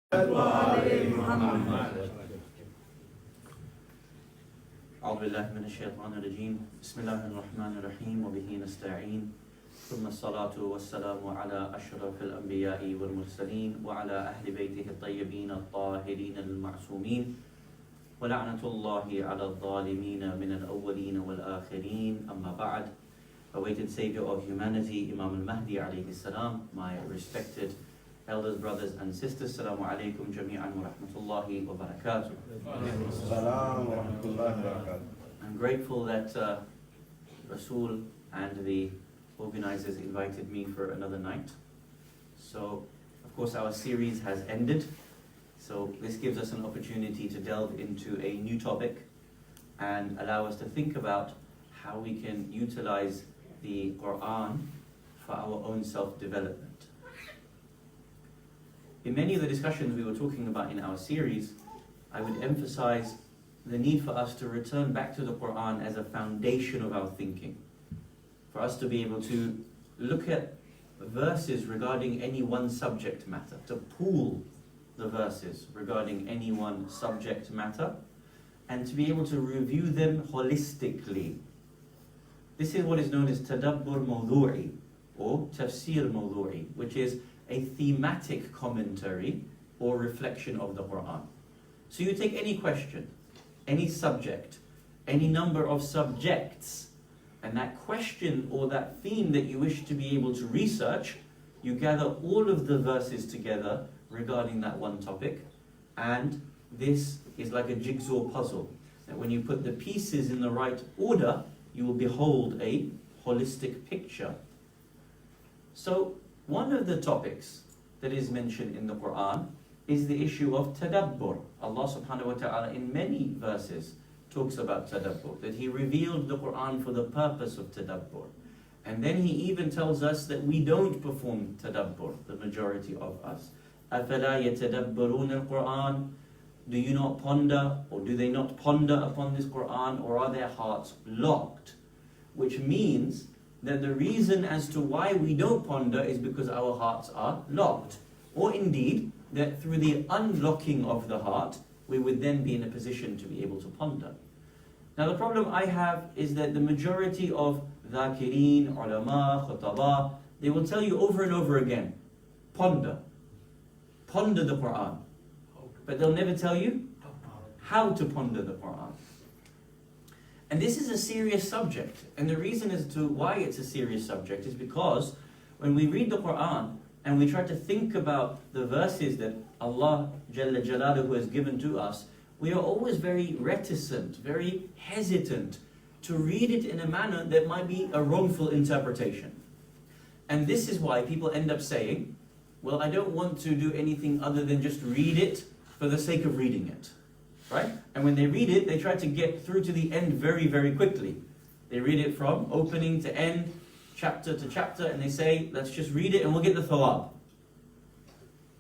أعوذ بالله من الشيطان الرجيم بسم الله الرحمن الرحيم وبه نستعين ثم الصلاة والسلام على أشرف الأنبياء والمرسلين وعلى أهل بيته الطيبين الطاهرين المعصومين ولعنة الله على الظالمين من الأولين والآخرين أما بعد. Awaited Savior of humanity, Imam al-Mahdi alayhi salam, my respected elders, brothers and sisters, Assalamu alaikum jami'an wa rahmatullahi wa barakatuh. I'm grateful that Rasul and the organizers invited me for another night. So, of course, our series has ended. So this gives us an opportunity to delve into a new topic and allow us to think about how we can utilize the Quran for our own self-development. In many of the discussions we were talking about in our series, I would emphasize the need for us to return back to the Quran as a foundation of our thinking. For us to be able to look at verses regarding any one subject matter, to pool the verses regarding any one subject matter, and to be able to review them holistically. This is what is known as Tadabbur Mawdu'i or Tafsir Mawdu'i, which is a thematic commentary or reflection of the Quran. So you take any question, any subject, any number of subjects, and that question or that theme that you wish to be able to research, you gather all of the verses together regarding that one topic, and this is like a jigsaw puzzle. And when you put the pieces in the right order, you will behold a holistic picture. So, one of the topics that is mentioned in the Quran is the issue of Tadabbur. Allah subhanahu wa ta'ala in many verses talks about Tadabbur, that He revealed the Quran for the purpose of Tadabbur. And then He even tells us that we don't perform Tadabbur, the majority of us. أَفَلَا يَتَدَبَّرُونَ الْقُرْآنَ? Do you not ponder, or do they not ponder upon this Quran, or are their hearts locked? Which means that the reason as to why we don't ponder is because our hearts are locked. Or indeed, that through the unlocking of the heart, we would then be in a position to be able to ponder. Now the problem I have is that the majority of dhakirin, ulama, khutaba, they will tell you over and over again, ponder. Ponder the Quran. But they'll never tell you how to ponder the Quran. And this is a serious subject. And the reason as to why it's a serious subject is because when we read the Quran and we try to think about the verses that Allah Jalla Jalaluhu has given to us, we are always very reticent, very hesitant to read it in a manner that might be a wrongful interpretation. And this is why people end up saying, well, I don't want to do anything other than just read it for the sake of reading it. Right? And when they read it, they try to get through to the end very, very quickly. They read it from opening to end, chapter to chapter, and they say, let's just read it and we'll get the thawab.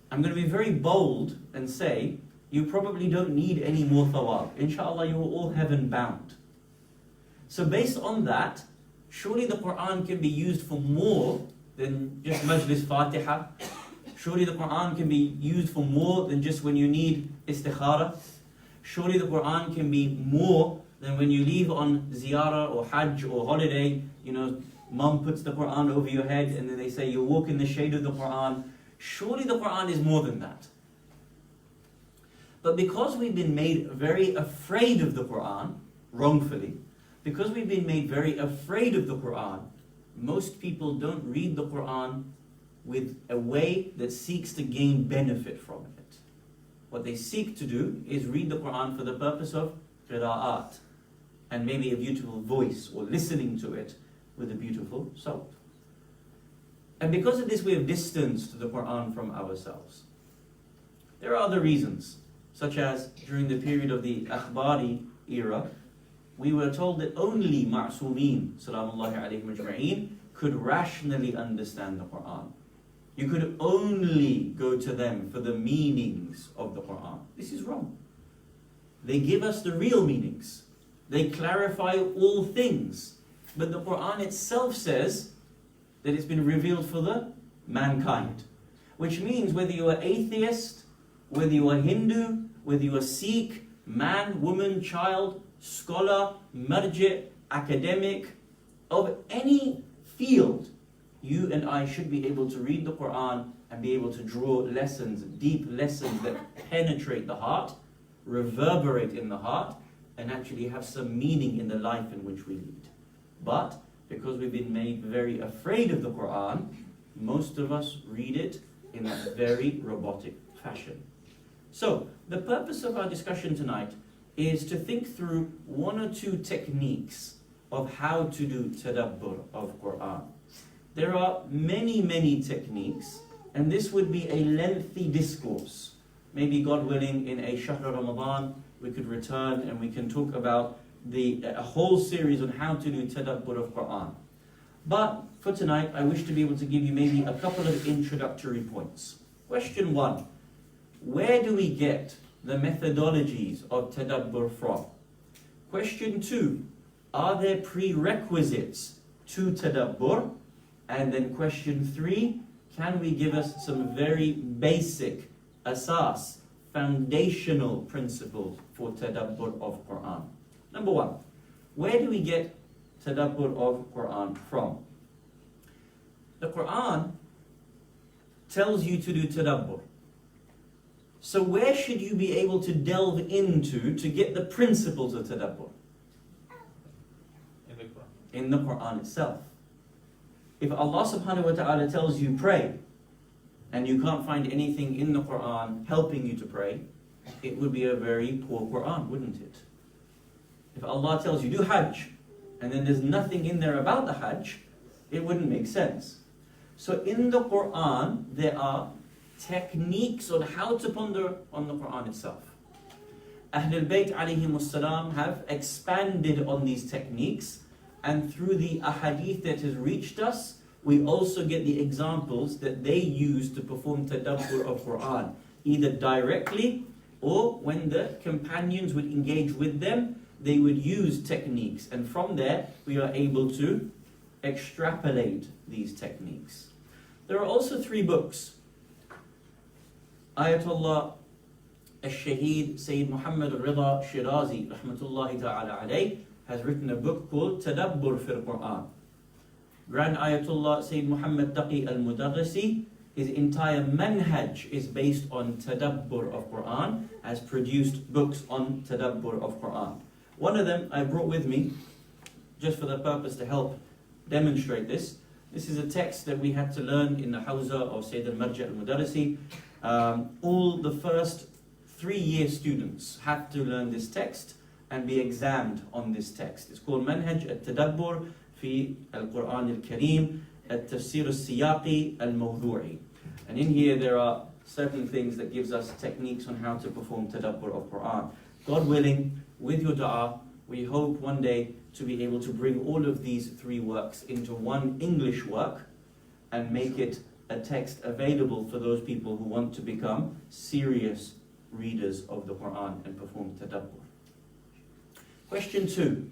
I'm going to be very bold and say, you probably don't need any more thawab. Inshallah, you are all heaven bound. So based on that, surely the Quran can be used for more than just Majlis Fatiha. Surely the Quran can be used for more than just when you need istikhara. Surely the Quran can be more than when you leave on ziyarah or hajj or holiday, mum puts the Quran over your head and then they say you walk in the shade of the Quran. Surely the Quran is more than that. But because we've been made very afraid of the Quran, wrongfully, because we've been made very afraid of the Quran, most people don't read the Quran with a way that seeks to gain benefit from it. What they seek to do is read the Quran for the purpose of qira'at, and maybe a beautiful voice, or listening to it with a beautiful sound. And because of this, we have distanced the Quran from ourselves. There are other reasons, such as during the period of the Akhbari era, we were told that only ma'sumeen, salamullahi alayhim ajma'een, could rationally understand the Quran. You could only go to them for the meanings of the Quran. This is wrong. They give us the real meanings. They clarify all things. But the Quran itself says that it's been revealed for the mankind. Which means whether you are atheist whether you are Hindu, whether you are Sikh, man, woman, child, scholar, marji', academic, of any field, you and I should be able to read the Quran and be able to draw lessons, deep lessons that penetrate the heart, reverberate in the heart, and actually have some meaning in the life in which we lead. But because we've been made very afraid of the Quran, most of us read it in a very robotic fashion. So, the purpose of our discussion tonight is to think through one or two techniques of how to do tadabbur of Quran. There are many, many techniques, and this would be a lengthy discourse. Maybe, God willing, in a Shahr Ramadan, we could return and we can talk about a whole series on how to do tadabbur of Quran. But for tonight, I wish to be able to give you maybe a couple of introductory points. Question 1. Where do we get the methodologies of tadabbur from? Question 2. Are there prerequisites to tadabbur? And then question 3. Can we give us some very basic asas, foundational principles for tadabbur of Quran? Number 1. Where do we get tadabbur of Quran from? The Quran tells you to do tadabbur. So where should you be able to delve into to get the principles of tadabbur? In the Quran itself. If Allah subhanahu wa ta'ala tells you pray, and you can't find anything in the Quran helping you to pray, it would be a very poor Quran, wouldn't it? If Allah tells you do Hajj, and then there's nothing in there about the Hajj, it wouldn't make sense. So in the Quran, there are techniques on how to ponder on the Quran itself. Ahlul Bayt alayhimus salam have expanded on these techniques, and through the ahadith that has reached us, we also get the examples that they use to perform tadabbur of Quran, either directly or when the companions would engage with them, they would use techniques, and from there we are able to extrapolate these techniques. There are also 3 books. Ayatollah al-Shaheed Sayyid Muhammad al-Rida Shirazi rahmatullahi ta'ala alayh has written a book called Tadabbur fil Quran. Grand Ayatollah Sayyid Muhammad Taqi al-Mudarrisi, his entire manhaj is based on tadabbur of Quran, has produced books on tadabbur of Quran. One of them I brought with me just for the purpose to help demonstrate this. This is a text that we had to learn in the Hawza of Sayyid al-Marji' al-Mudarrisi. All the first 3-year students have to learn this text and be examined on this text. It's called Manhaj al-Tadabbur fi al-Quran al-Kareem al-Tafsir al-Siyaqi al-Mawdu'i. And in here there are certain things that gives us techniques on how to perform tadabbur of Quran. God willing, with your dua, we hope one day to be able to bring all of these 3 works into one English work and make it a text available for those people who want to become serious readers of the Quran and perform tadabbur. Question 2.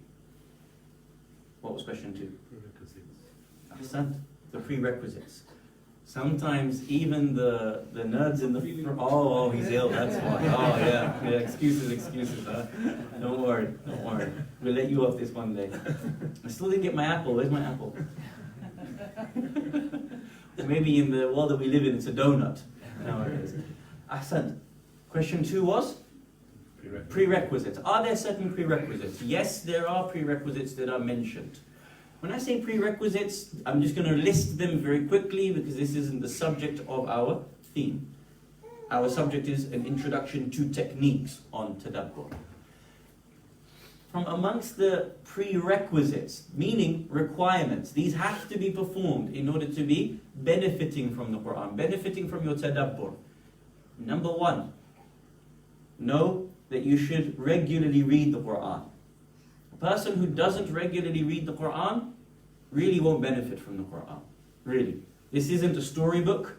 What was question 2? Ahsan, the prerequisites. Sometimes even the nerds in the front, oh, he's ill, that's why. Oh, yeah, excuses, huh? Don't worry. We'll let you off this one day. I still didn't get my apple. Where's my apple? Maybe in the world that we live in, it's a donut nowadays. Ahsan. Question 2 was? Prerequisites. Are there certain prerequisites? Yes, there are prerequisites that are mentioned. When I say prerequisites, I'm just going to list them very quickly because this isn't the subject of our theme. Our subject is an introduction to techniques on tadabbur. From amongst the prerequisites, meaning requirements, these have to be performed in order to be benefiting from the Quran, benefiting from your tadabbur. Number 1, know that you should regularly read the Quran. A person who doesn't regularly read the Quran really won't benefit from the Quran. Really. This isn't a storybook.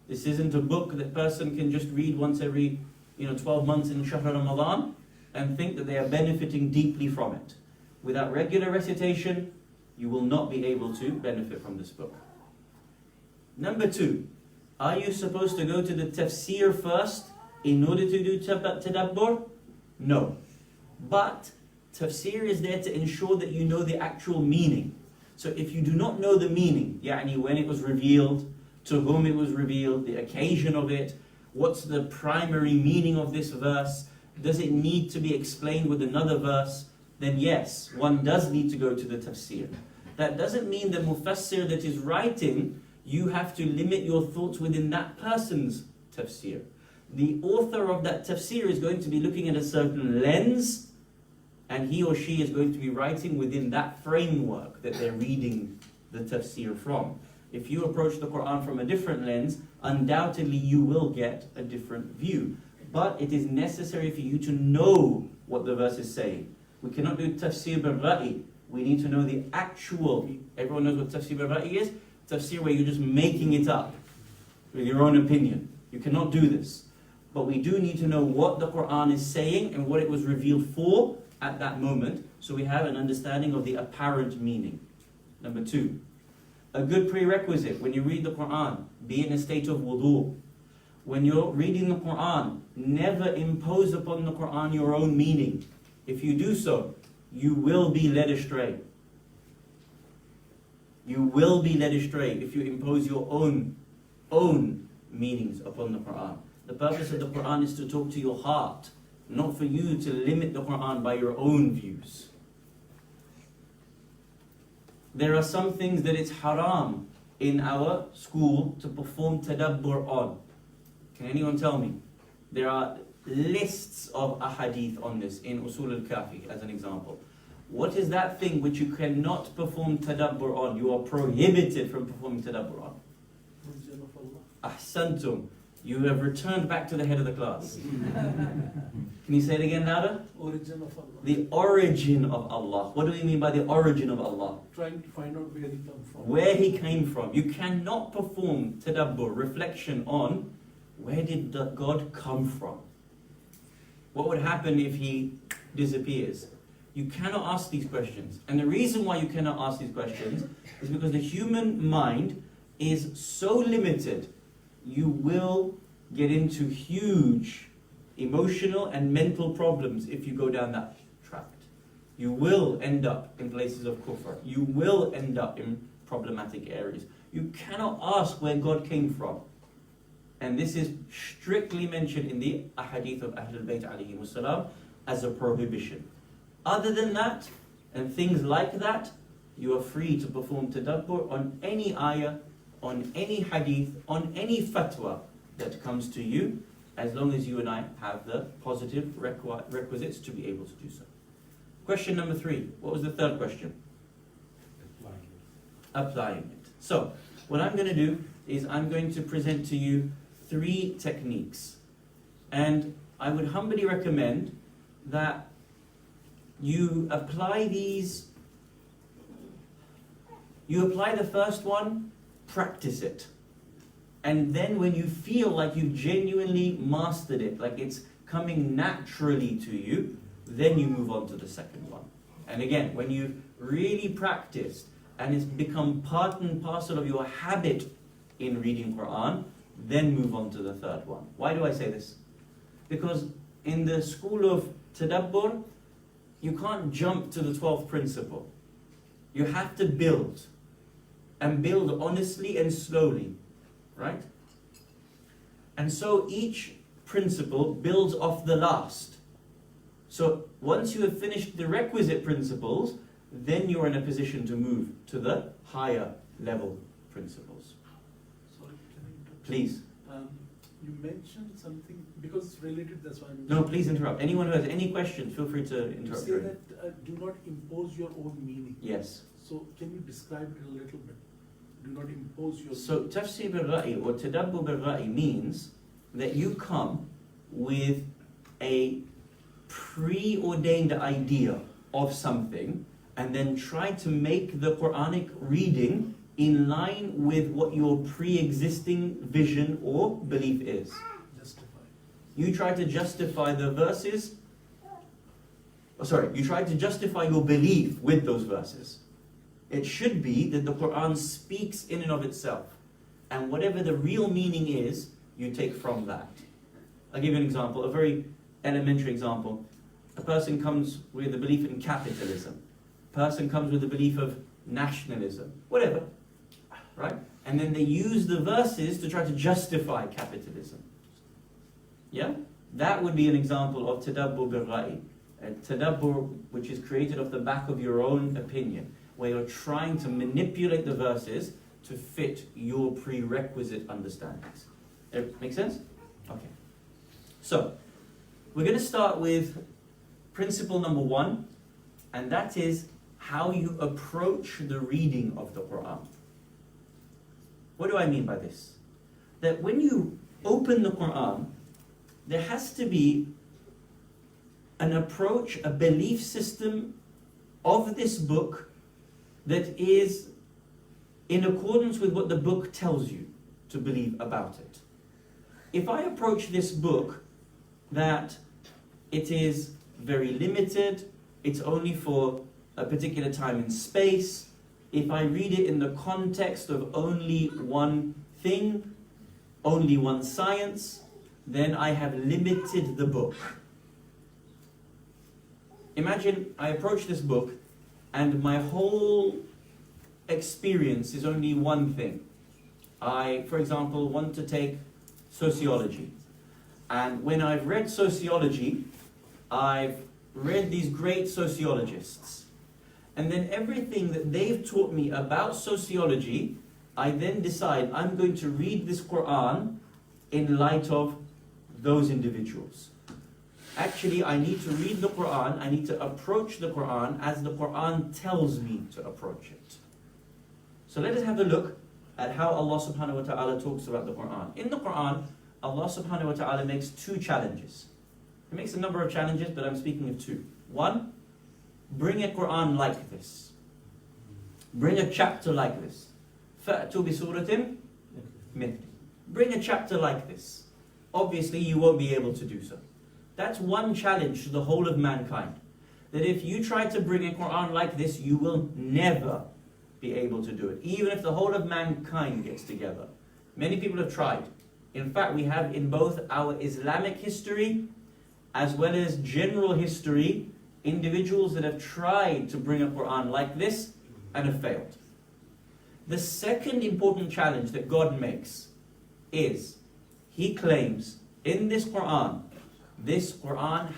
This isn't a book that person can just read once every 12 months in Shahr Ramadan and think that they are benefiting deeply from it. Without regular recitation, you will not be able to benefit from this book. Number 2, are you supposed to go to the tafsir first in order to do tadabbur? No. But tafsir is there to ensure that you know the actual meaning. So if you do not know the meaning, يعني when it was revealed, to whom it was revealed, the occasion of it, what's the primary meaning of this verse, does it need to be explained with another verse, then yes, one does need to go to the tafsir. That doesn't mean the mufassir that is writing, you have to limit your thoughts within that person's tafsir. The author of that tafsir is going to be looking at a certain lens, and he or she is going to be writing within that framework that they're reading the tafsir from. If you approach the Quran from a different lens, undoubtedly you will get a different view. But it is necessary for you to know what the verse is saying. We cannot do tafsir bil-ra'i. We need to know the actual. Everyone knows what tafsir bil-ra'i is? Tafsir where you're just making it up with your own opinion. You cannot do this. But we do need to know what the Quran is saying and what it was revealed for at that moment, so we have an understanding of the apparent meaning. Number 2, a good prerequisite when you read the Quran, be in a state of wudu. When you're reading the Quran, never impose upon the Quran your own meaning. If you do so, you will be led astray. You will be led astray if you impose your own meanings upon the Quran. The purpose of the Quran is to talk to your heart, not for you to limit the Quran by your own views. There are some things that it's haram in our school to perform tadabbur on. Can anyone tell me? There are lists of ahadith on this in Usul al-Kafi as an example. What is that thing which you cannot perform tadabbur on? You are prohibited from performing tadabbur on. Ahsantum. You have returned back to the head of the class. Can you say it again louder? Origin of Allah. The origin of Allah. What do we mean by the origin of Allah? Trying to find out where he came from. Where he came from. You cannot perform tadabbur, reflection on where did God come from? What would happen if he disappears? You cannot ask these questions. And the reason why you cannot ask these questions is because the human mind is so limited. You will get into huge emotional and mental problems if you go down that track. You will end up in places of kufr. You will end up in problematic areas. You cannot ask where God came from. And this is strictly mentioned in the ahadith of Ahlul Bayt alayhi wasalam as a prohibition. Other than that, and things like that, you are free to perform tadabbur on any ayah, on any hadith, on any fatwa that comes to you, as long as you and I have the positive requisites to be able to do so. Question number 3. What was the third question? Applying it. So, what I'm going to do is I'm going to present to you 3 techniques. And I would humbly recommend that you apply these. You apply the first one, practice it. And then when you feel like you've genuinely mastered it, like it's coming naturally to you, then you move on to the second one. And again, when you've really practiced and it's become part and parcel of your habit in reading Quran, then move on to the third one. Why do I say this? Because in the school of Tadabbur, you can't jump to the 12th principle. You have to build. And build honestly and slowly. Right? And so each principle builds off the last. So once you have finished the requisite principles, then you're in a position to move to the higher level principles. Sorry, can I interrupt? Please. You mentioned something, because it's related, that's why I'm... No, please interrupt. Anyone who has any questions, feel free to interrupt. You say that do not impose your own meaning. Yes. So can you describe it a little bit? Do not impose your... So tafsir bil-ra'i or tadabbur bil-ra'i means that you come with a preordained idea of something and then try to make the Quranic reading in line with what your pre-existing vision or belief is. Justify. You try to justify the verses. You try to justify your belief with those verses. It should be that the Quran speaks in and of itself. And whatever the real meaning is, you take from that. I'll give you an example, a very elementary example. A person comes with a belief in capitalism. A person comes with a belief of nationalism, whatever, right? And then they use the verses to try to justify capitalism. Yeah? That would be an example of Tadabbur bil-Ra'i. Tadabbur, which is created off the back of your own opinion, where you're trying to manipulate the verses to fit your prerequisite understandings. Make sense? Okay. So, we're going to start with principle number 1, and that is how you approach the reading of the Quran. What do I mean by this? That when you open the Quran, there has to be an approach, a belief system of this book that is in accordance with what the book tells you to believe about it. If I approach this book that it is very limited, it's only for a particular time and space, if I read it in the context of only one thing, only one science, then I have limited the book. Imagine I approach this book and my whole experience is only one thing. I, for example, want to take sociology. And when I've read sociology, I've read these great sociologists. And then everything that they've taught me about sociology, I then decide I'm going to read this Quran in light of those individuals. Actually, I need to read the Quran, I need to approach the Quran as the Quran tells me to approach it. So let us have a look at how Allah subhanahu wa ta'ala talks about the Quran. In the Quran, Allah subhanahu wa ta'ala makes 2 challenges. He makes a number of challenges, but I'm speaking of 2. 1, bring a Quran like this. Bring a chapter like this. فَأْتُوا بِسُورَةٍ مِثْلِهِ. Bring a chapter like this. Obviously, you won't be able to do so. That's one challenge to the whole of mankind. That if you try to bring a Quran like this, you will never be able to do it. Even if the whole of mankind gets together. Many people have tried. In fact, we have in both our Islamic history as well as general history, individuals that have tried to bring a Quran like this and have failed. The second important challenge that God makes is, He claims in this Quran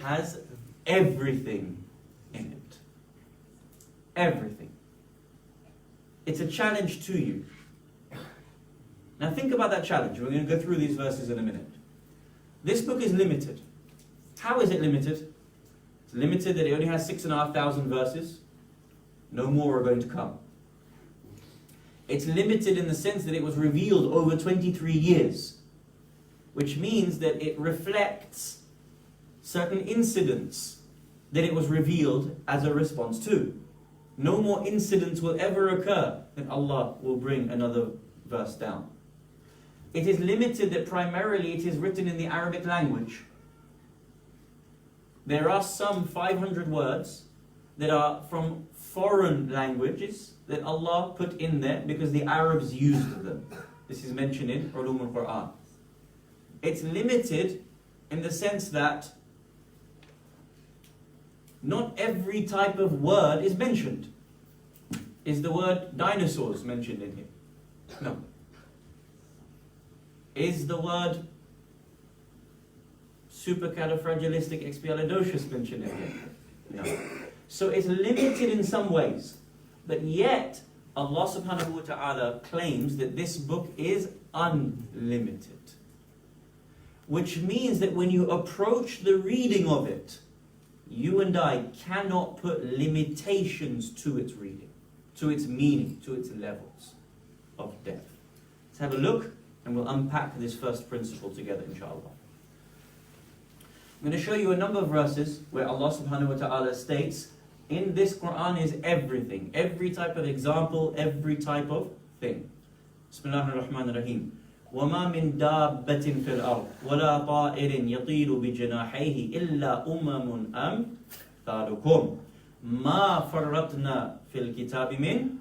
has everything in it. Everything. It's a challenge to you. Now think about that challenge. We're going to go through these verses in a minute. This book is limited. How is it limited? It's limited that it only has 6,500 verses. No more are going to come. It's limited in the sense that it was revealed over 23 years. Which means that it reflects certain incidents that it was revealed as a response to. No more incidents will ever occur, then Allah will bring another verse down. It is limited that primarily it is written in the Arabic language. There are some 500 words that are from foreign languages that Allah put in there because the Arabs used them. This is mentioned in Ulum al-Quran. It's limited in the sense that not every type of word is mentioned. Is the word dinosaurs mentioned in here? No. Is the word supercalifragilisticexpialidocious mentioned in here? No. So it's limited in some ways, but yet Allah subhanahu wa ta'ala claims that this book is unlimited. Which means that when you approach the reading of it, you and I cannot put limitations to its reading, to its meaning, to its levels of depth. Let's have a look and we'll unpack this first principle together, inshallah. I'm going to show you a number of verses where Allah subhanahu wa ta'ala states, in this Quran is everything, every type of example, every type of thing. Bismillah ar-Rahman ar-Rahim. وَمَا مِن دَابَّةٍ فِي الْأَرْضِ وَلَا طَائِرٍ يَطِيرُ بِجَنَاحَيْهِ إِلَّا أُمَمٌ أَمْثَالُكُمْ مَا فَرَّطْنَا فِي الْكِتَابِ مِنْ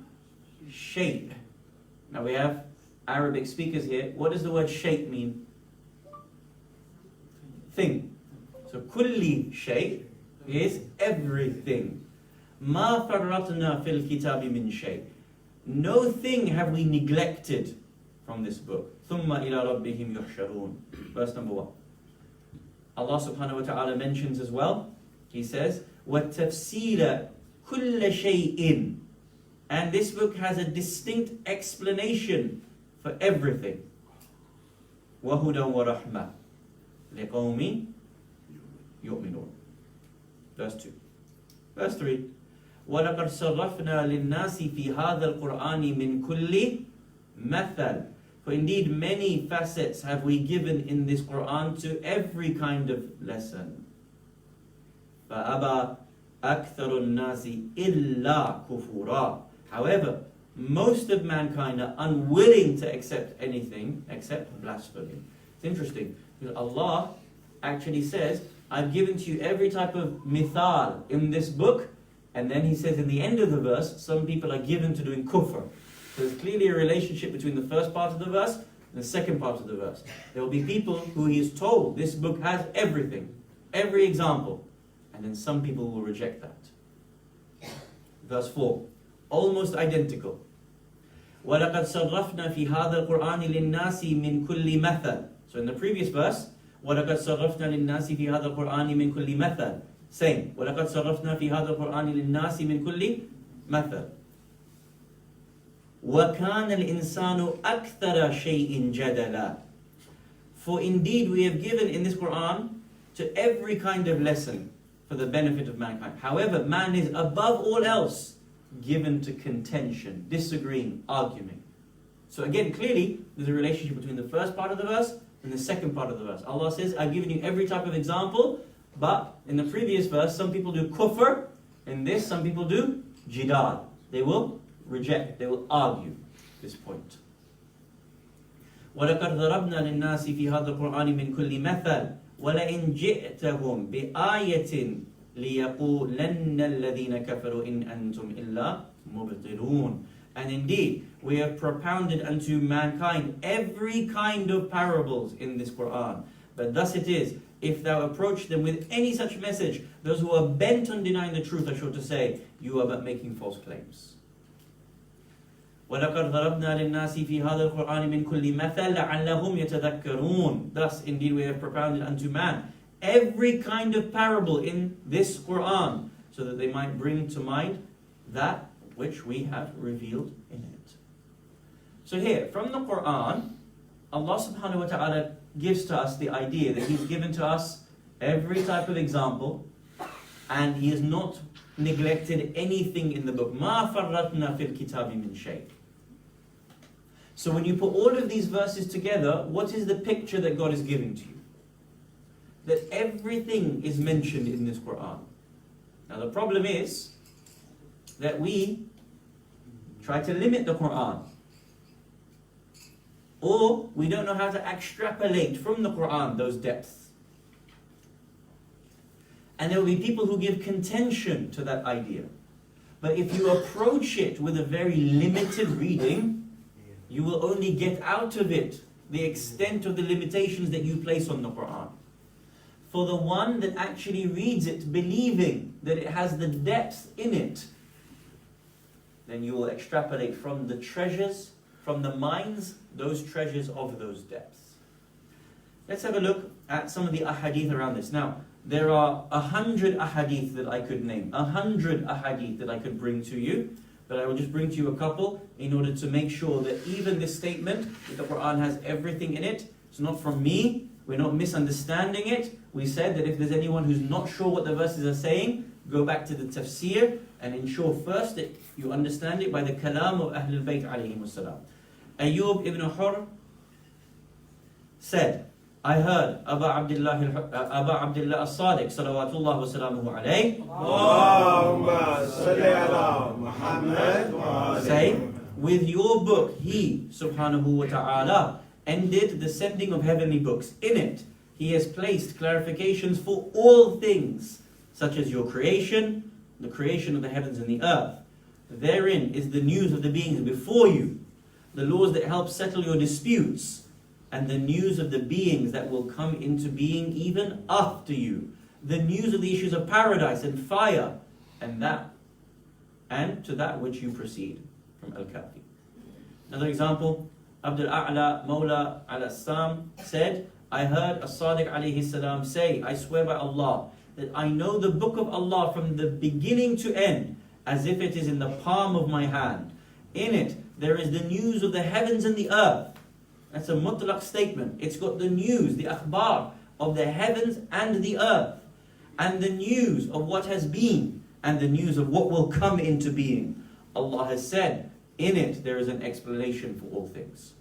شَيْءٍ. Now we have Arabic speakers here. What does the word shape mean? thing. So kulli shay is everything. Ma farratna fil kitabi min shay. No thing have we neglected from this book. Thumma ila rabbihim yuhsharun. Verse number 1. Allah subhanahu wa ta'ala mentions as well, He says, وَتَفْسِيلَ كُلَّ شَيْءٍ. And this book has a distinct explanation for everything. وَهُدًى وَرَحْمَةً لِقَوْمٍ يُؤْمِنُونَ. Verse 2. Verse 3. وَلَقَدْ صَرَّفْنَا لِلنَّاسِ فِي هَذَا الْقُرْآنِ مِنْ كُلِّ مَثَلٍ. For indeed many facets have we given in this Qur'an to every kind of lesson. فَأَبَى أَكْثَرُ النَّاسِ إِلَّا كُفُورًا. However, most of mankind are unwilling to accept anything except blasphemy. It's interesting, because Allah actually says, I've given to you every type of mithal in this book, and then He says in the end of the verse, some people are given to doing kufr. So there's clearly a relationship between the first part of the verse and the second part of the verse. There will be people who He is told this book has everything, every example, and then some people will reject that. Verse 4, almost identical. وَلَقَدْ صَرَّفْنَا فِي هَذَا الْقُرْآنِ لِلنَّاسِ مِنْ كُلِّ مَثَلٍ. So in the previous verse, وَلَقَدْ صَرَّفْنَا لِلنَّاسِ فِي هَذَا الْقُرْآنِ مِنْ كُلِّ مَثَلٍ. Same. وَلَقَدْ صَرَّفْنَا فِي هَذَا الْقُرْآنِ لِلنَّاسِ مِنْ كُلِّ مَثَلٍ. وَكَانَ الْإِنسَانُ أَكْثَرَ شَيْءٍ جَدَلًا. For indeed we have given in this Qur'an to every kind of lesson for the benefit of mankind. However, man is above all else given to contention, disagreeing, arguing. So again, clearly, there's a relationship between the first part of the verse and the second part of the verse. Allah says, I've given you every type of example, but in the previous verse, some people do kufr. In this, some people do jidal. They will reject, they will argue this point. وَلَقَدْ ضَرَبْنَا لِلنَّاسِ فِي هَذَا الْقُرْآنِ مِنْ كُلِّ مَثَلٍ وَلَئِنْ جِئْتَهُمْ بِآيَةٍ لِيَقُولَنَّ الَّذِينَ كَفَرُوا إِنْ أَنْتُمْ إِلَّا مُبْطِلُونَ. And indeed, we have propounded unto mankind every kind of parables in this Qur'an. But thus it is, if thou approach them with any such message, those who are bent on denying the truth are sure to say, you are but making false claims. وَلَقَدْ ضَرَبْنَا لِلنَّاسِ فِي هَذَا الْقُرْآنِ مِنْ كُلِّ مَثَلٍ لَعَلَّهُمْ يَتَذَكَّرُونَ. Thus, indeed, we have propounded unto man every kind of parable in this Qur'an, so that they might bring to mind that which we have revealed in it. So here, from the Qur'an, Allah subhanahu wa ta'ala gives to us the idea that He's given to us every type of example, and He has not neglected anything in the book. مَا فَرَّطْنَا فِي الْكِتَابِ مِنْ شَيْءٍ. So when you put all of these verses together, what is the picture that God is giving to you? That everything is mentioned in this Qur'an. Now the problem is that we try to limit the Qur'an, or we don't know how to extrapolate from the Qur'an those depths. And there will be people who give contention to that idea. But if you approach it with a very limited reading, you will only get out of it the extent of the limitations that you place on the Qur'an. For the one that actually reads it believing that it has the depth in it, then you will extrapolate from the treasures, from the mines, those treasures of those depths. Let's have a look at some of the ahadith around this. Now, there are 100 ahadith that I could name, 100 ahadith that I could bring to you, but I will just bring to you a couple in order to make sure that even this statement that the Qur'an has everything in it, it's not from me, we're not misunderstanding it. We said that if there's anyone who's not sure what the verses are saying, go back to the tafsir and ensure first that you understand it by the kalam of Ahlul Bayt alayhim wassalam. Ayyub ibn Hurr said, I heard Aba Abdullah as-Sadiq salawatullah wa salamuhu alayhi Allahumma salli ala Muhammad wa say, with your book he subhanahu wa ta'ala ended the sending of heavenly books. In it He has placed clarifications for all things, such as your creation, the creation of the heavens and the earth. Therein is the news of the beings before you, the laws that help settle your disputes, and the news of the beings that will come into being even after you, the news of the issues of paradise and fire, and to that which you proceed, from Al-Kafi. Another example, Abdul A'la Mawla al-Assam said, I heard As-Sadiq alayhi salam say, I swear by Allah, that I know the book of Allah from the beginning to end, as if it is in the palm of my hand. In it, there is the news of the heavens and the earth. That's a mutlaq statement. It's got the news, the akhbar of the heavens and the earth, and the news of what has been, and the news of what will come into being. Allah has said, in it there is an explanation for all things.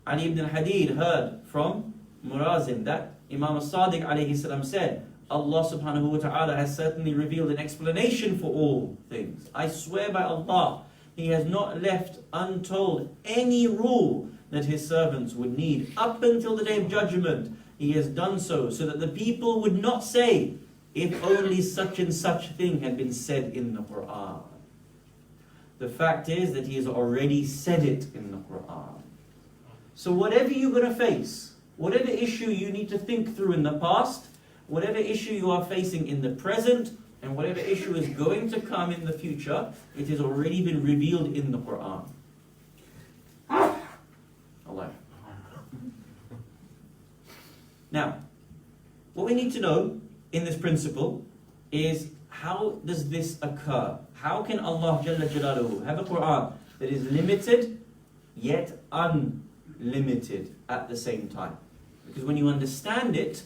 Ali ibn al-Hadid heard from Murazim that Imam al-Sadiq alayhi salam said, Allah subhanahu wa ta'ala has certainly revealed an explanation for all things. I swear by Allah, He has not left untold any rule that His servants would need up until the day of judgment. He has done so that the people would not say, if only such and such thing had been said in the Quran. The fact is that He has already said it in the Quran. So whatever you're going to face, whatever issue you need to think through in the past, whatever issue you are facing in the present, and whatever issue is going to come in the future, it has already been revealed in the Quran. Allah. Now, what we need to know in this principle is, how does this occur? How can Allah Jalla Jalaluhu have a Quran that is limited yet unlimited at the same time? Because when you understand it,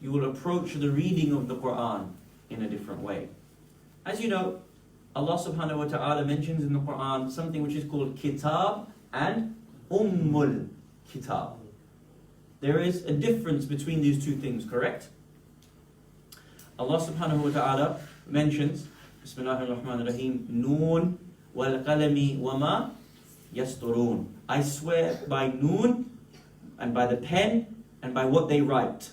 you will approach the reading of the Quran in a different way. As you know, Allah subhanahu wa ta'ala mentions in the Quran something which is called Kitab and Ummul Kitab. There is a difference between these two things, correct? Allah subhanahu wa ta'ala mentions, Bismillahir Rahmanir Rahim, Noon wal qalami wama yasturun. I swear by Noon, and by the pen, and by what they write.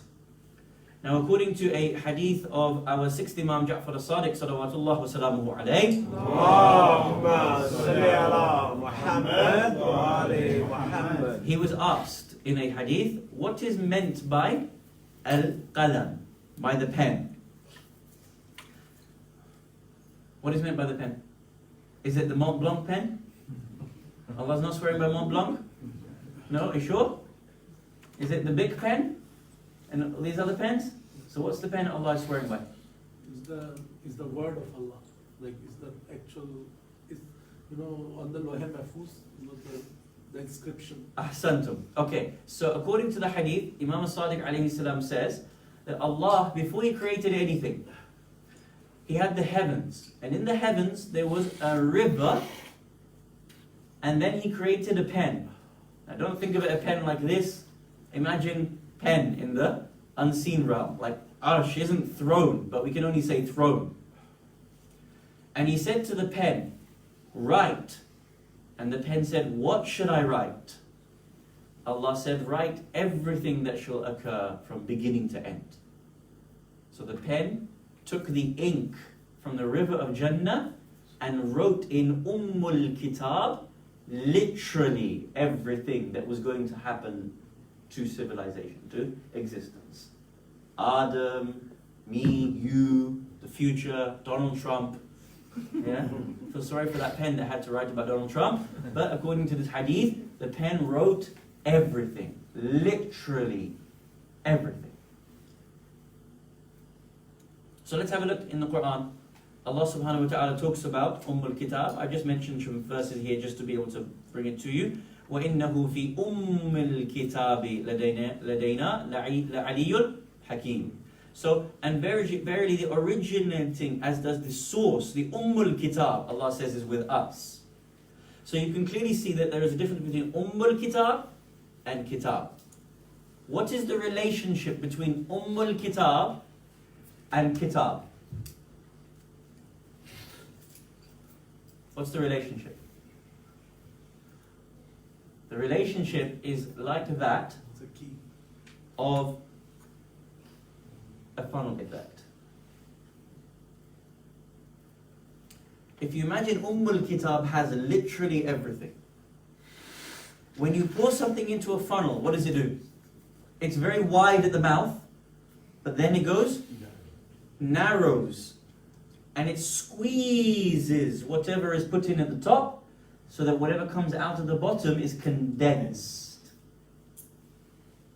Now, according to a hadith of our sixth Imam Jaffer Ladak, salawatullah wa salamuhu alayhi, Allahumma salli ala Muhammad wa ali Muhammad. He was asked in a hadith, what is meant by al-qalam, by the pen? What is meant by the pen? Is it the Mont Blanc pen? Allah's not swearing by Mont Blanc? No, are you sure? Is it the big pen? And these other pens? So what's the pen Allah is swearing by? Is the word of Allah. Like, is the actual, is, on the Lohe Mahfuz, the inscription. Ahsantum. Okay, so according to the hadith, Imam al-Sadiq alayhi salam says that Allah, before He created anything, He had the heavens. And in the heavens, there was a river, and then He created a pen. Now don't think of it a pen like this. Imagine pen in the unseen realm. Like Arsh isn't throne, but we can only say throne. And He said to the pen, write. And the pen said, what should I write? Allah said, write everything that shall occur from beginning to end. So the pen took the ink from the river of Jannah and wrote in Ummul Kitab literally everything that was going to happen to civilization, to existence. Adam, me, you, the future, Donald Trump. Yeah? Feel sorry for that pen that had to write about Donald Trump. But according to this hadith, the pen wrote everything. Literally everything. So let's have a look in the Quran. Allah subhanahu wa ta'ala talks about Ummul Kitab. I just mentioned some verses here just to be able to bring it to you. وَإِنَّهُ فِي أُمِّ الْكِتَابِ لَدَيْنَا لَعَلِيٌّ حَكِيمٌ. So, and verily the originating, as does the source, the Ummul Kitab, Allah says, is with us. So you can clearly see that there is a difference between Ummul Kitab and Kitab. What is the relationship between Ummul Kitab and Kitab? What's the relationship? The relationship is like that It's a key. of a funnel effect. If you imagine Ummul Kitab has literally everything, When you pour something into a funnel, what does it do? It's very wide at the mouth, but then it goes, narrows, and it squeezes whatever is put in at the top, so that whatever comes out of the bottom is condensed.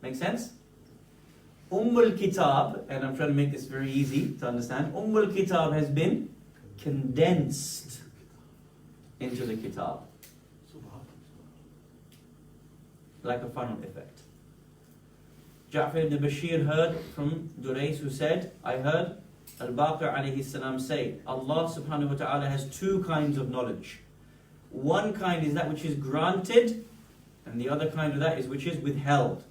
Make sense? Kitab, and I'm trying to make this very easy to understand, Kitab has been condensed into the Kitab. Like a funnel effect. Jaffer ibn Bashir heard from Durais, who said, I heard Al-Baqir alayhi salam say, Allah subhanahu wa ta'ala has two kinds of knowledge. One kind is that which is granted, and the other kind of that is which is withheld.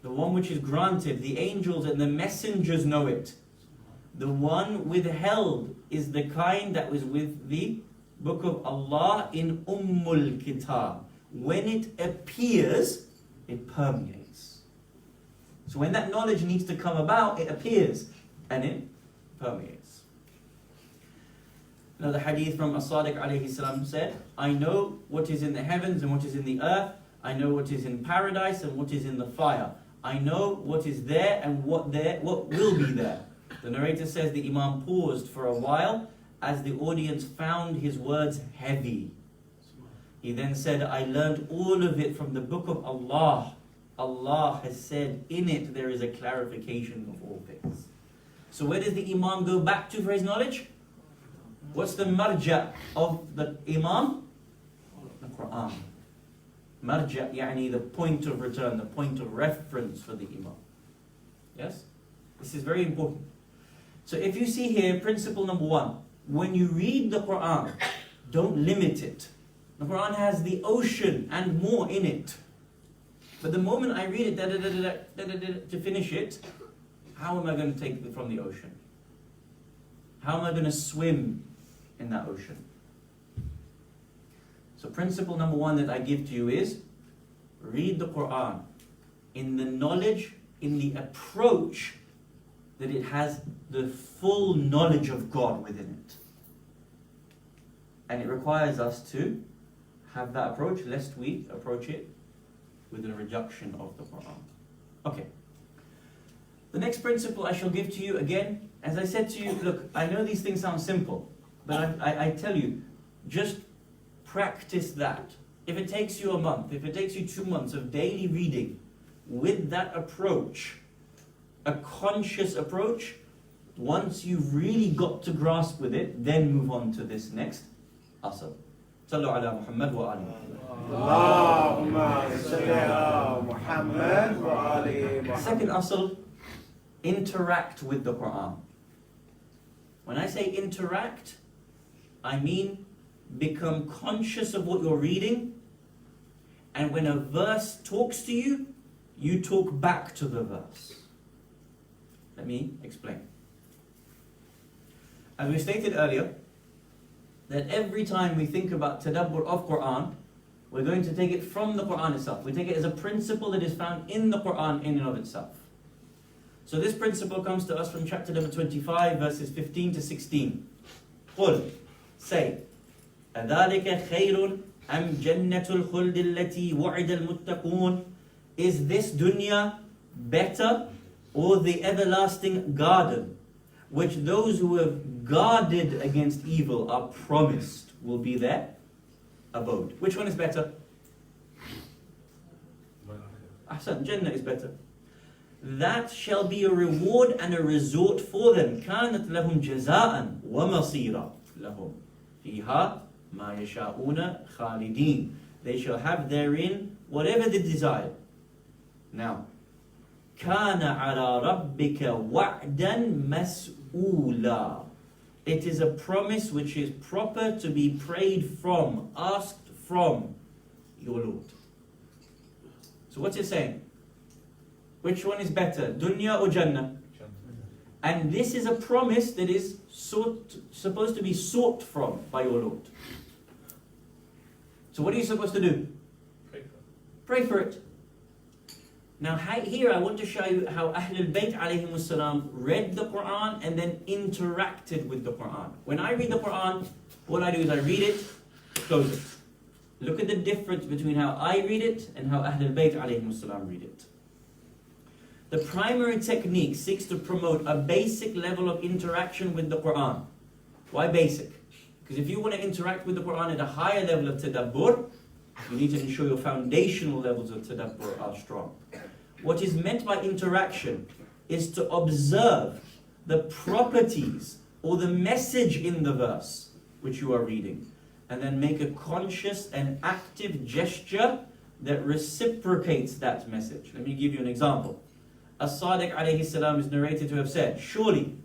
The one which is granted, the angels and the messengers know it. The one withheld is the kind that was with the book of Allah in Kitab. When it appears, it permeates. So when that knowledge needs to come about, it appears and it permeates. Another hadith from As-Sadiq alayhi salam said, I know what is in the heavens and what is in the earth. I know what is in paradise and what is in the fire. I know what is there and what will be there. The narrator says the Imam paused for a while as the audience found his words heavy. He then said, I learned all of it from the book of Allah. Allah has said in it there is a clarification of all things. So where does the Imam go back to for his knowledge? What's the marja of the Imam? The Quran. Marja, yani the point of return, the point of reference for the Imam. Yes? This is very important. So if you see here, principle number 1, when you read the Quran, don't limit it. The Quran has the ocean and more in it. But the moment I read it to finish it, how am I going to take it from the ocean? How am I going to swim in that ocean? So principle number 1 that I give to you is, read the Quran in the knowledge, in the approach that it has the full knowledge of God within it. And it requires us to have that approach, lest we approach it with a reduction of the Quran. Okay. The next principle I shall give to you again, as I said to you, look, I know these things sound simple, but I tell you, just practice that. If it takes you a month, if it takes you 2 months of daily reading with that approach, a conscious approach, once you've really got to grasp with it, then move on to this next asr. Sallu ala Muhammad wa ali Muhammad. Second asr, interact with the Quran. When I say interact, I mean become conscious of what you're reading, and when a verse talks to you, you talk back to the verse. Let me explain. As we stated earlier, that every time we think about Tadabbur of Quran, we're going to take it from the Quran itself. We take it as a principle that is found in the Quran in and of itself. So this principle comes to us from chapter number 25, verses 15 to 16. Qul, say, أَذَلِكَ خَيْرٌ أَمْ جَنَّةُ الْخُلْدِ الَّتِي وَعِدَ الْمُتَّقُونَ. Is this dunya better, or the everlasting garden, which those who have guarded against evil are promised will be their abode? Which one is better? Ahsan, Jannah is better. That shall be a reward and a resort for them. كانت لهم جزاء ومصيرا لهم فيها ما يشاءون خالدين. They shall have therein whatever they desire. Now, كان على ربك وعدا مسؤولا. It is a promise which is proper to be prayed from, asked from your Lord. So what's it saying? Which one is better, dunya or Jannah? And this is a promise that is supposed to be sought from by your Lord. So what are you supposed to do? Pray for it. Now here I want to show you how Ahlul Bayt alayhimus salam read the Quran and then interacted with the Quran. When I read the Quran, what I do is I read it, close it. Look at the difference between how I read it and how Ahlul Bayt alayhimus salam read it. The primary technique seeks to promote a basic level of interaction with the Quran. Why basic? Because if you want to interact with the Quran at a higher level of tadabbur, you need to ensure your foundational levels of tadabbur are strong. What is meant by interaction is to observe the properties or the message in the verse which you are reading, and then make a conscious and active gesture that reciprocates that message. Let me give you an example. As-Sadiq alayhi salam is narrated to have said, surely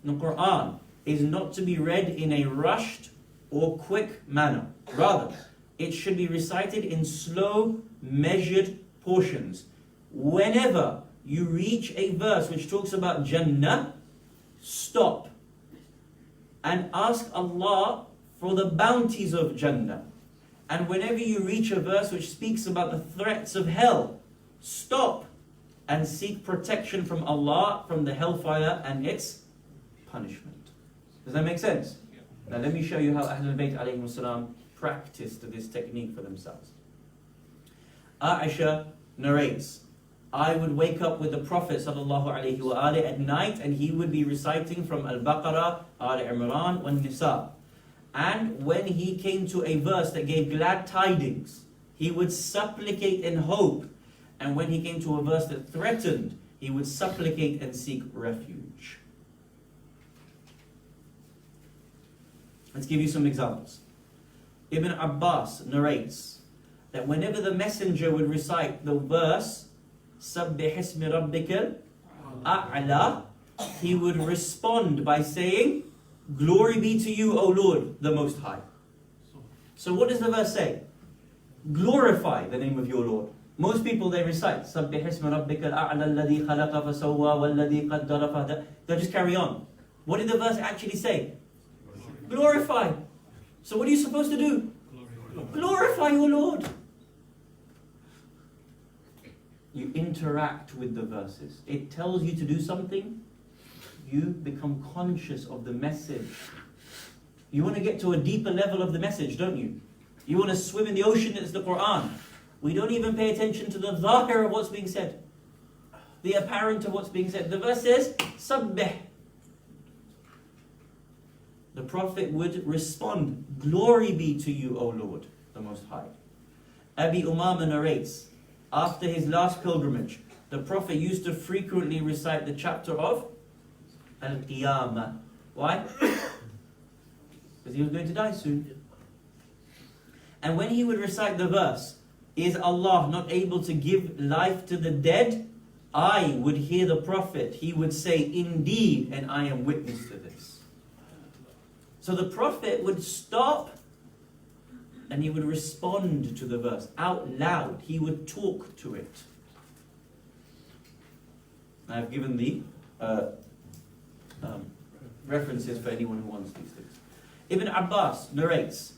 the Quran is not to be read in a rushed or quick manner. Rather, it should be recited in slow, measured portions. Whenever you reach a verse which talks about Jannah, stop and ask Allah for the bounties of Jannah. And whenever you reach a verse which speaks about the threats of hell, stop and seek protection from Allah from the hellfire and its punishment. Does that make sense? Now let me show you how Ahlul Bayt alayhimus salam practiced this technique for themselves. Aisha narrates, I would wake up with the Prophet sallallahu alaihi wasallam at night, and he would be reciting from Al-Baqarah, Al-Imran, and Nisa. And when he came to a verse that gave glad tidings, he would supplicate and hope. And when he came to a verse that threatened, he would supplicate and seek refuge. Let's give you some examples. Ibn Abbas narrates that whenever the messenger would recite the verse, Sabbih ismi rabbikal a'la, he would respond by saying, Glory be to you, O Lord, the Most High. So what does the verse say? Glorify the name of your Lord. Most people, they recite, Sabbih ismi rabbikal a'la alladhi khalaqa fasawwa walladhi qaddara fahda. They'll just carry on. What did the verse actually say? Glorify. So what are you supposed to do? Glorify your Lord. You interact with the verses. It tells you to do something. You become conscious of the message. You want to get to a deeper level of the message, don't you? You want to swim in the ocean that's the Quran. We don't even pay attention to the zahir of what's being said, the apparent of what's being said. The verse says, Sabbih. The Prophet would respond, Glory be to you, O Lord, the Most High. Abi Umama narrates, after his last pilgrimage, the Prophet used to frequently recite the chapter of Al-Qiyamah. Why? Because he was going to die soon. And when he would recite the verse, is Allah not able to give life to the dead? I would hear the Prophet, he would say, Indeed, and I am witness to this. So the Prophet would stop and he would respond to the verse out loud. He would talk to it. I've given the references for anyone who wants these things. Ibn Abbas narrates,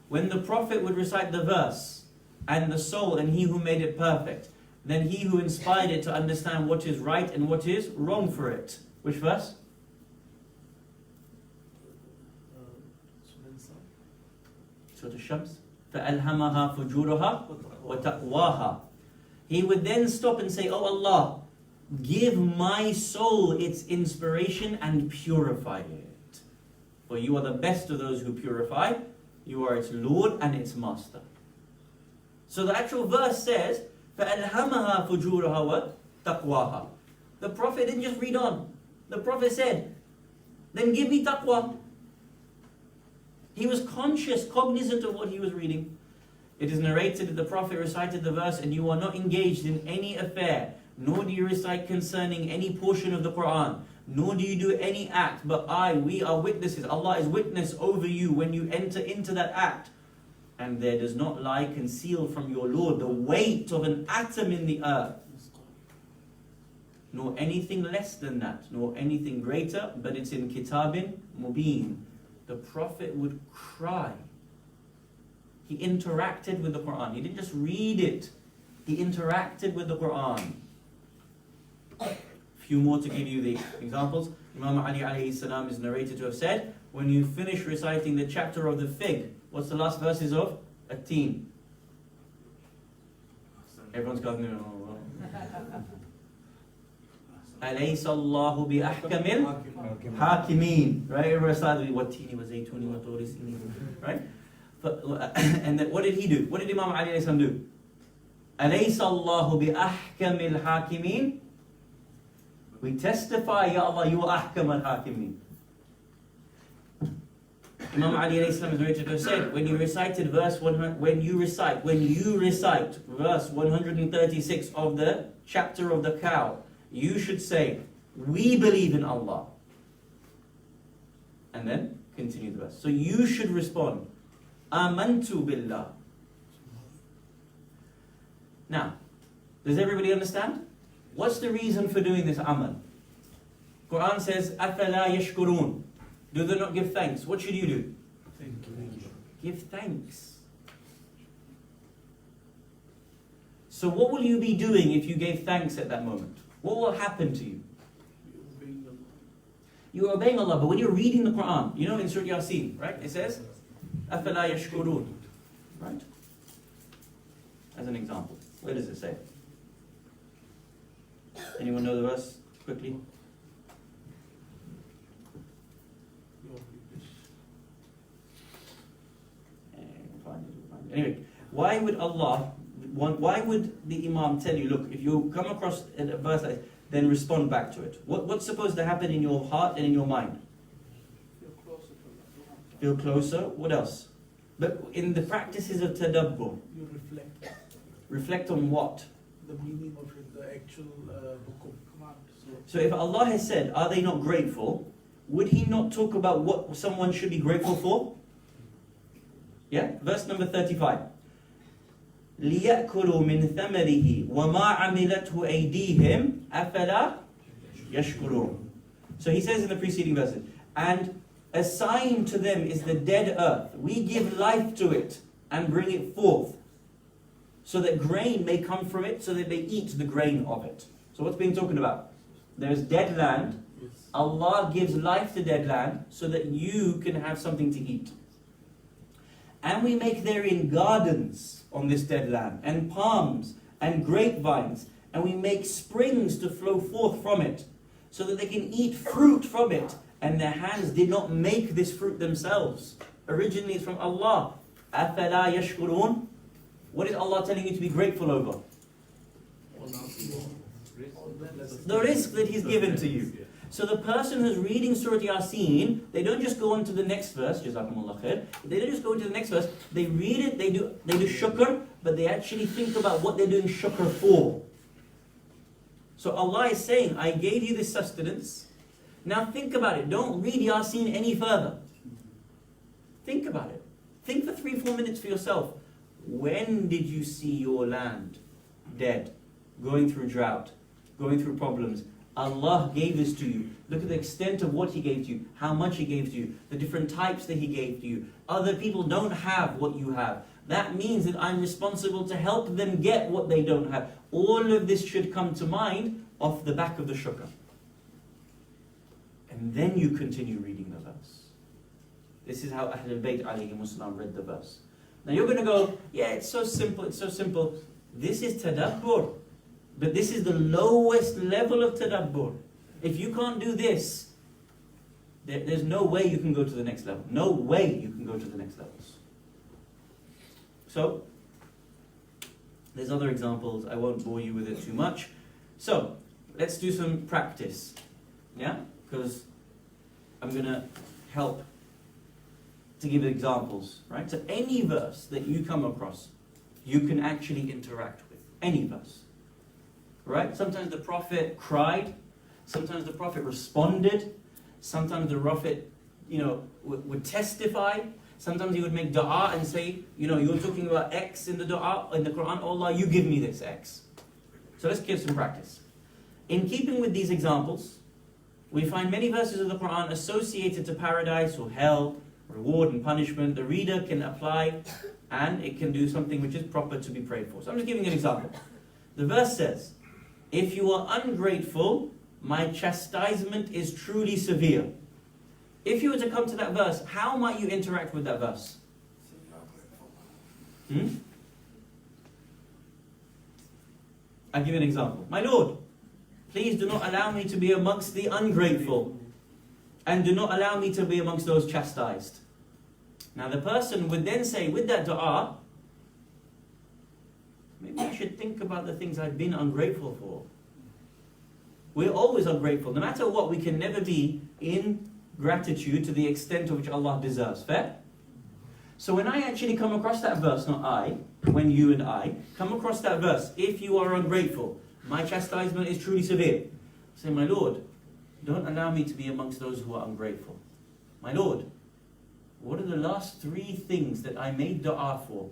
when the Prophet would recite the verse, and the soul and he who made it perfect, then he who inspired it to understand what is right and what is wrong for it. Which verse? Surah Al-Shams. فَأَلْهَمَهَا فُجُورُهَا وَتَقْوَاهَا. He would then stop and say, Oh Allah, give my soul its inspiration and purify it. For you are the best of those who purify. You are its Lord and its Master. So the actual verse says, فَأَلْهَمَهَا فُجُورُهَا وَتَقْوَاهَا. The Prophet didn't just read on. The Prophet said, then give me taqwa. He was conscious, cognizant of what he was reading. It is narrated that the Prophet recited the verse, and you are not engaged in any affair, nor do you recite concerning any portion of the Quran, nor do you do any act, but we are witnesses. Allah is witness over you when you enter into that act. And there does not lie concealed from your Lord the weight of an atom in the earth, nor anything less than that, nor anything greater, but it's in Kitabin Mubin. The Prophet would cry. He interacted with the Quran. He didn't just read it. He interacted with the Quran. A few more to give you the examples. Imam Ali alayhi salam is narrated to have said, when you finish reciting the chapter of the fig, what's the last verses of? At-Teen. Everyone's got no. أليس الله بأحكم الحاكمين. Right? Everyone started with وَالتِّينِ وَالزَّيْتُونِ وَطُورِ سِينِينَ. Right? And then what did he do? What did Imam Ali alayhi salam do? أليس الله بأحكم الحاكمين. We testify, Ya Allah, you are أحكم الحاكمين. Imam Ali alayhi salam is narrated to have said, when you recite verse 136 of the chapter of the cow, you should say, we believe in Allah. And then continue the verse. So you should respond, Amantu billah. Now, does everybody understand? What's the reason for doing this amal? Quran says, أَفَلَا يَشْكُرُونَ. Do they not give thanks? What should you do? Give thanks. So what will you be doing if you gave thanks at that moment? What will happen to you? You're obeying Allah, but when you're reading the Quran, you know in Surah Yasin, right? It says, أَفَلَا يَشْكُرُونَ. Right? As an example. Where does it say? Anyone know the verse? Quickly. Anyway, why would the Imam tell you, look, if you come across a verse like this, then respond back to it? What's supposed to happen in your heart and in your mind? Feel closer. What else? But in the practices of Tadabbur, you reflect. Reflect on what? The meaning of it, the actual hukum, command. So if Allah has said, are they not grateful? Would He not talk about what someone should be grateful for? Yeah? Verse number 35. لِيَأْكُلُوا مِنْ ثَمَرِهِ وَمَا عَمِلَتْهُ أَيْدِيهِمْ أَفَلَا يَشْكُرُونَ. So he says in the preceding verses, and a sign to them is the dead earth. We give life to it and bring it forth, so that grain may come from it, so that they eat the grain of it. So what's being talking about? There's dead land. Allah gives life to dead land so that you can have something to eat. And we make therein gardens on this dead land, and palms, and grapevines, and we make springs to flow forth from it, so that they can eat fruit from it, and their hands did not make this fruit themselves. Originally it's from Allah. أَفَلَا يَشْكُرُونَ. What is Allah telling you to be grateful over? The rizq that He's given to you. So the person who's reading Surah Yasin, they don't just go on to the next verse, Jazakumullah khair. They don't just go into the next verse. They read it, they do shukr, but they actually think about what they're doing shukr for. So Allah is saying, I gave you this sustenance. Now think about it. Don't read Yasin any further. Think about it. Think for 3-4 minutes for yourself. When did you see your land dead, going through drought, going through problems? Allah gave this to you. Look at the extent of what He gave to you, how much He gave to you, the different types that He gave to you. Other people don't have what you have. That means that I'm responsible to help them get what they don't have. All of this should come to mind off the back of the shukr. And then you continue reading the verse. This is how Ahlul Bayt alayhimus salam read the verse. Now you're going to go, yeah, it's so simple, it's so simple. This is Tadabbur. But this is the lowest level of Tadabbur. If you can't do this, there's no way you can go to the next level. No way you can go to the next levels. So, there's other examples. I won't bore you with it too much. So, let's do some practice. Yeah? Because I'm going to help to give examples. Right? So, any verse that you come across, you can actually interact with. Any verse. Right? Sometimes the Prophet cried. Sometimes the Prophet responded. Sometimes the Prophet, would testify. Sometimes he would make dua and say, you're talking about X in the dua, in the Quran, oh Allah, you give me this X. So let's give some practice. In keeping with these examples, we find many verses of the Quran associated to paradise or hell, reward and punishment. The reader can apply and it can do something which is proper to be prayed for. So I'm just giving an example. The verse says, if you are ungrateful, my chastisement is truly severe. If you were to come to that verse, how might you interact with that verse? I'll give you an example. My Lord, please do not allow me to be amongst the ungrateful, and do not allow me to be amongst those chastised. Now the person would then say with that dua, maybe I should think about the things I've been ungrateful for. We're always ungrateful. No matter what, we can never be in gratitude to the extent to which Allah deserves. Fair? So when I actually come across that verse, not I, when you and I come across that verse, if you are ungrateful, my chastisement is truly severe. Say, my Lord, don't allow me to be amongst those who are ungrateful. My Lord, what are the last 3 things that I made dua for,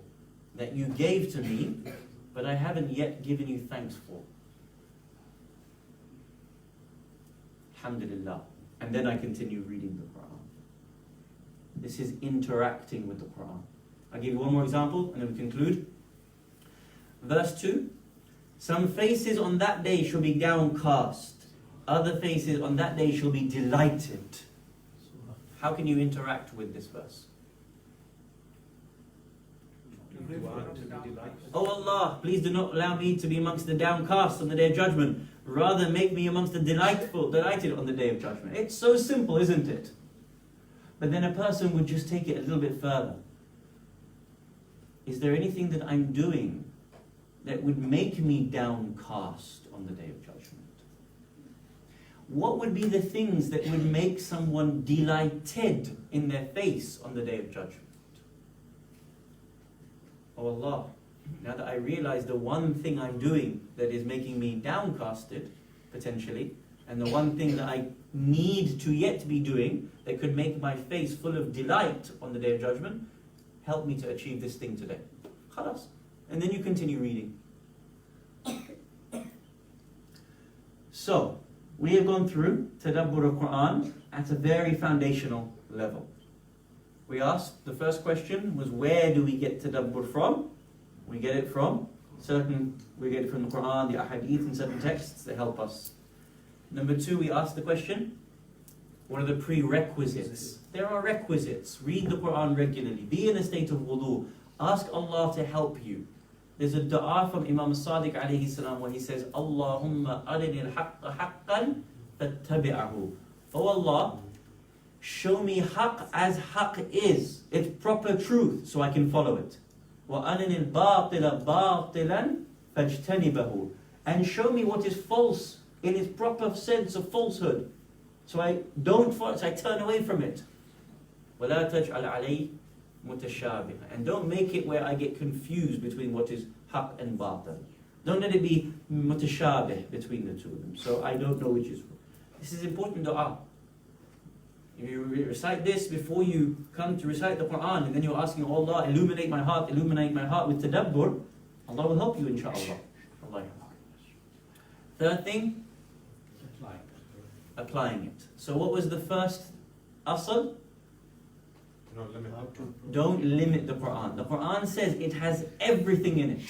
that you gave to me, but I haven't yet given you thanks for? Alhamdulillah. And then I continue reading the Quran. This is interacting with the Quran. I'll give you one more example and then we conclude. Verse 2. Some faces on that day shall be downcast. Other faces on that day shall be delighted. How can you interact with this verse? Oh Allah, please do not allow me to be amongst the downcast on the day of judgment. Rather make me amongst the delighted on the day of judgment. It's so simple, isn't it? But then a person would just take it a little bit further. Is there anything that I'm doing that would make me downcast on the day of judgment? What would be the things that would make someone delighted in their face on the day of judgment? Oh Allah, now that I realize the one thing I'm doing that is making me downcasted, potentially, and the one thing that I need to yet be doing that could make my face full of delight on the day of judgment, help me to achieve this thing today. Khalas. And then you continue reading. So, we have gone through Tadabbur of Quran at a very foundational level. We asked, the first question was, where do we get Tadabbur from? We get it from we get it from the Quran, the Ahadith, and certain texts that help us. Number 2, we asked the question, what are the prerequisites? There are requisites. Read the Quran regularly. Be in a state of wudu. Ask Allah to help you. There's a dua from Imam Sadiq alayhi salam where he says, Allahumma arini al-haqqa haqqan fattabi'ahu. Oh Allah, show me haqq as haqq is. It's proper truth, so I can follow it. وَأَرِنِ الْبَاطِلَ بَاطِلًا فَاجْتَنِبَهُ. And show me what is false in its proper sense of falsehood, so I don't follow it, so I turn away from it. وَلَا تَجْعَلْ عَلَيْهِ مُتَشَابِهًا. And don't make it where I get confused between what is haqq and batil. Don't let it be mutashabih between the two of them, so I don't know which is. This is important dua. You recite this before you come to recite the Quran, and then you're asking Allah, illuminate my heart with tadabbur. Allah will help you, inshaAllah. Allah. Third thing, applying it. So what was the first asl? Don't limit the Quran. The Quran says it has everything in it.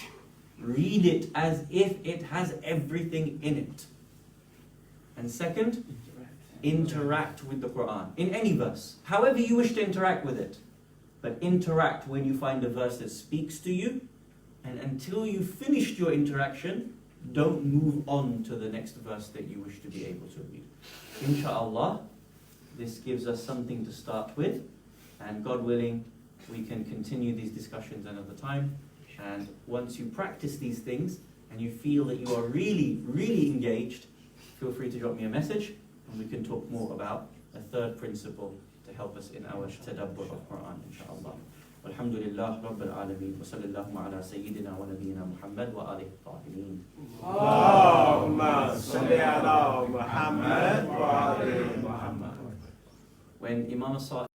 Read it as if it has everything in it. And second, interact with the Quran in any verse, however you wish to interact with it, but interact when you find a verse that speaks to you, and until you've finished your interaction, don't move on to the next verse that you wish to be able to read. Insha'Allah, this gives us something to start with, and God willing, we can continue these discussions another time. And once you practice these things and you feel that you are really, really engaged, feel free to drop me a message, and we can talk more about a third principle to help us in our tadabbur of Quran, inshaAllah. Alhamdulillah, Rabbil Alameen, wa sallallahu ala Sayyidina wa Nabiyyina Muhammad wa alihi tahirin. Allahumma salli ala Muhammad wa ali Muhammad. When Imam